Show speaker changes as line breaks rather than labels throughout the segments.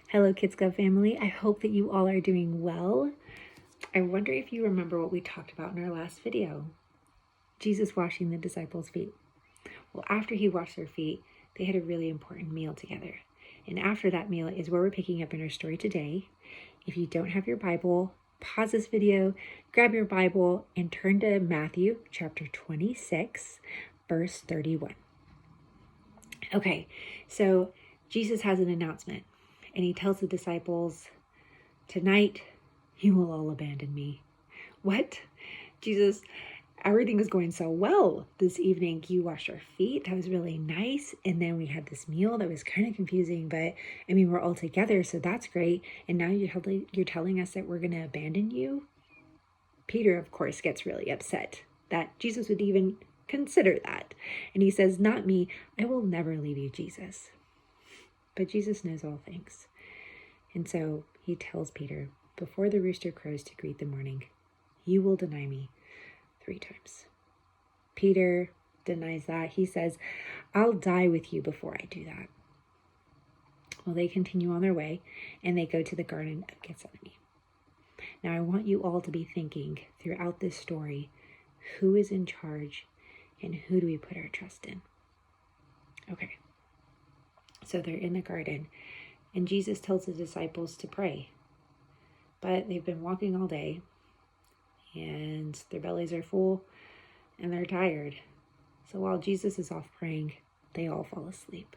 Hello, Kids Club family. I hope that you all are doing well. I wonder if you remember what we talked about in our last video. Jesus washing the disciples' feet. Well, after he washed their feet, they had a really important meal together. And after that meal is where we're picking up in our story today. If you don't have your Bible, pause this video, grab your Bible, and turn to Matthew chapter 26, verse 31. Okay, so Jesus has an announcement. And he tells the disciples, tonight, you will all abandon me. What? Jesus, everything was going so well this evening. You washed our feet. That was really nice. And then we had this meal that was kind of confusing, but I mean, we're all together, so that's great. And now you're telling us that we're going to abandon you? Peter, of course, gets really upset that Jesus would even consider that. And he says, not me. I will never leave you, Jesus. But Jesus knows all things. And so he tells Peter, before the rooster crows to greet the morning, you will deny me 3 times. Peter denies that. He says, I'll die with you before I do that. Well, they continue on their way and they go to the Garden of Gethsemane. Now, I want you all to be thinking throughout this story, who is in charge and who do we put our trust in? Okay. So they're in the garden, and Jesus tells the disciples to pray. But they've been walking all day, and their bellies are full, and they're tired. So while Jesus is off praying, they all fall asleep.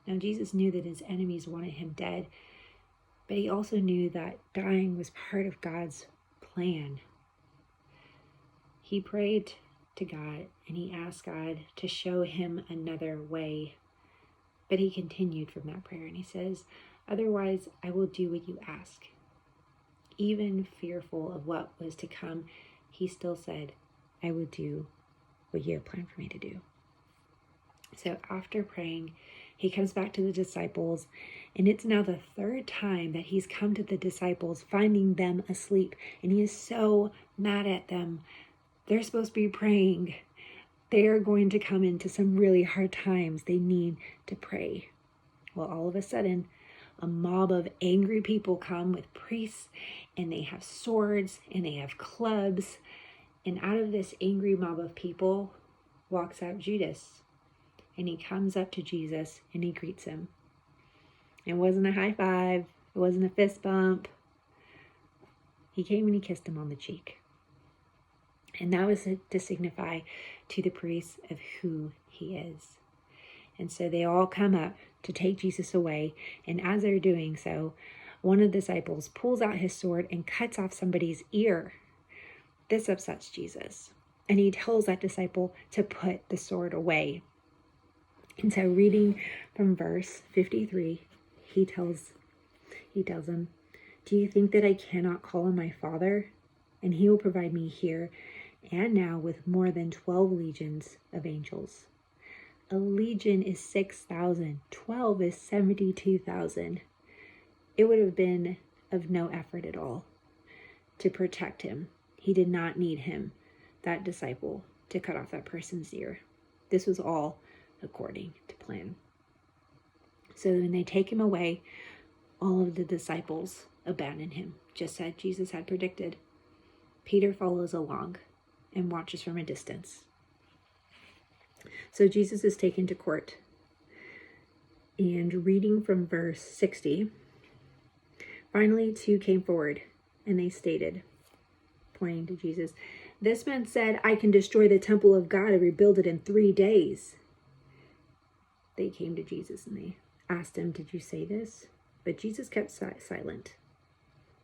Now, Jesus knew that his enemies wanted him dead, but he also knew that dying was part of God's plan. He prayed to God, and he asked God to show him another way. But he continued from that prayer and he says, otherwise I will do what you ask. Even fearful of what was to come, he still said, I will do what you have planned for me to do. So after praying, he comes back to the disciples, and it's now the 3rd time that he's come to the disciples, finding them asleep. And he is so mad at them. They're supposed to be praying. They are going to come into some really hard times. They need to pray. Well, all of a sudden, a mob of angry people come with priests, and they have swords, and they have clubs. And out of this angry mob of people walks out Judas. And he comes up to Jesus, and he greets him. It wasn't a high five. It wasn't a fist bump. He came and he kissed him on the cheek. And that was to signify to the priests of who he is. And so they all come up to take Jesus away. And as they're doing so, one of the disciples pulls out his sword and cuts off somebody's ear. This upsets Jesus. And he tells that disciple to put the sword away. And so reading from verse 53, he tells him, do you think that I cannot call on my Father? And he will provide me here and now with more than 12 legions of angels. A legion is 6,000. 12 is 72,000. It would have been of no effort at all to protect him. He did not need him, that disciple, to cut off that person's ear. This was all according to plan. So when they take him away, all of the disciples abandon him, just as Jesus had predicted. Peter follows along and watches from a distance. So Jesus is taken to court. And reading from verse 60, finally 2 came forward, and they stated, pointing to Jesus, this man said, I can destroy the temple of God and rebuild it in 3 days. They came to Jesus and they asked him, did you say this? But Jesus kept silent.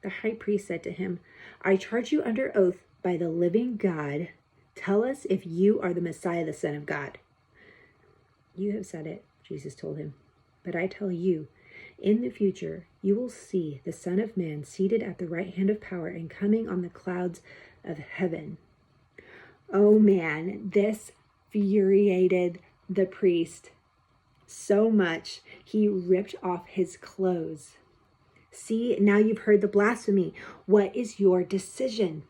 The high priest said to him, I charge you under oath by the living God, tell us if you are the Messiah, the Son of God. You have said it, Jesus told him. But I tell you, in the future, you will see the Son of Man seated at the right hand of power and coming on the clouds of heaven. Oh man, this infuriated the priest so much, he ripped off his clothes. See, now you've heard the blasphemy. What is your decision?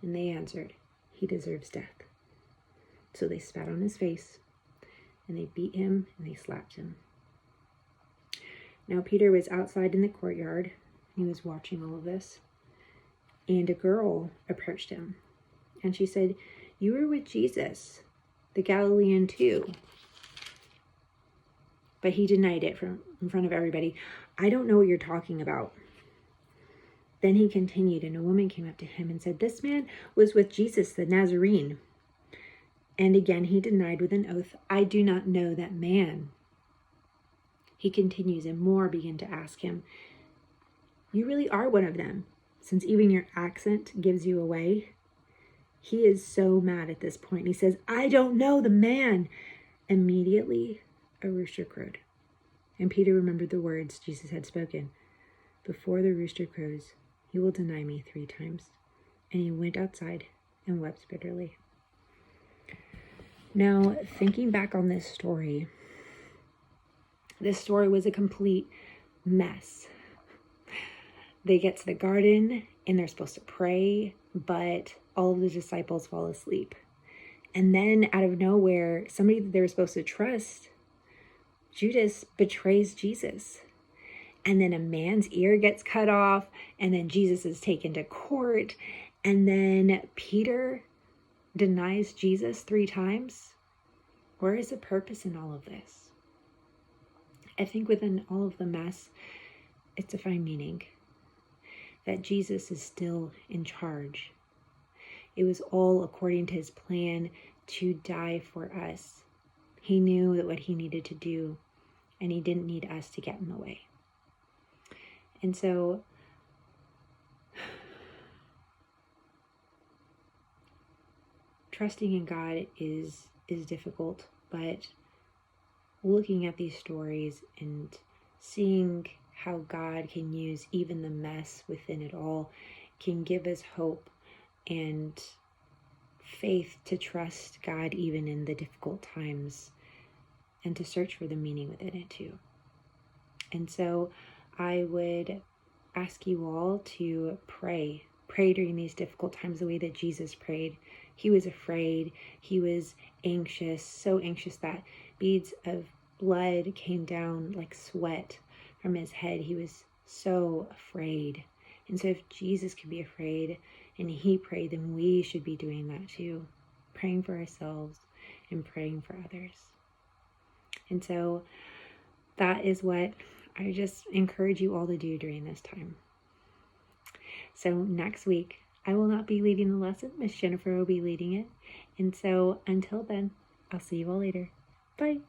And they answered, he deserves death. So they spat on his face, and they beat him, and they slapped him. Now Peter was outside in the courtyard. He was watching all of this. And a girl approached him. And she said, "You were with Jesus, the Galilean too." But he denied it in front of everybody. "I don't know what you're talking about." Then he continued, and a woman came up to him and said, "This man was with Jesus the Nazarene." And again he denied with an oath, "I do not know that man." He continues, and more begin to ask him, "You really are one of them, since even your accent gives you away." He is so mad at this point. He says, "I don't know the man." Immediately, a rooster crowed. And Peter remembered the words Jesus had spoken. "Before the rooster crows, you will deny me 3 times." And he went outside and wept bitterly. Now, thinking back on this story was a complete mess. They get to the garden and they're supposed to pray, but all of the disciples fall asleep. And then out of nowhere, somebody that they were supposed to trust, Judas, betrays Jesus. And then a man's ear gets cut off, and then Jesus is taken to court, and then Peter denies Jesus 3 times. Where is the purpose in all of this? I think within all of the mess, it's to find meaning. That Jesus is still in charge. It was all according to his plan to die for us. He knew that what he needed to do, and he didn't need us to get in the way. And so, trusting in God is difficult, but looking at these stories and seeing how God can use even the mess within it all can give us hope and faith to trust God even in the difficult times and to search for the meaning within it too. And so I would ask you all to pray during these difficult times the way that Jesus prayed. He was afraid. He was anxious, so anxious that beads of blood came down like sweat from his head. He was so afraid. And so if Jesus could be afraid and he prayed, then we should be doing that too, praying for ourselves and praying for others. And so that is what I just encourage you all to do during this time. So next week, I will not be leading the lesson. Miss Jennifer will be leading it. And so until then, I'll see you all later. Bye.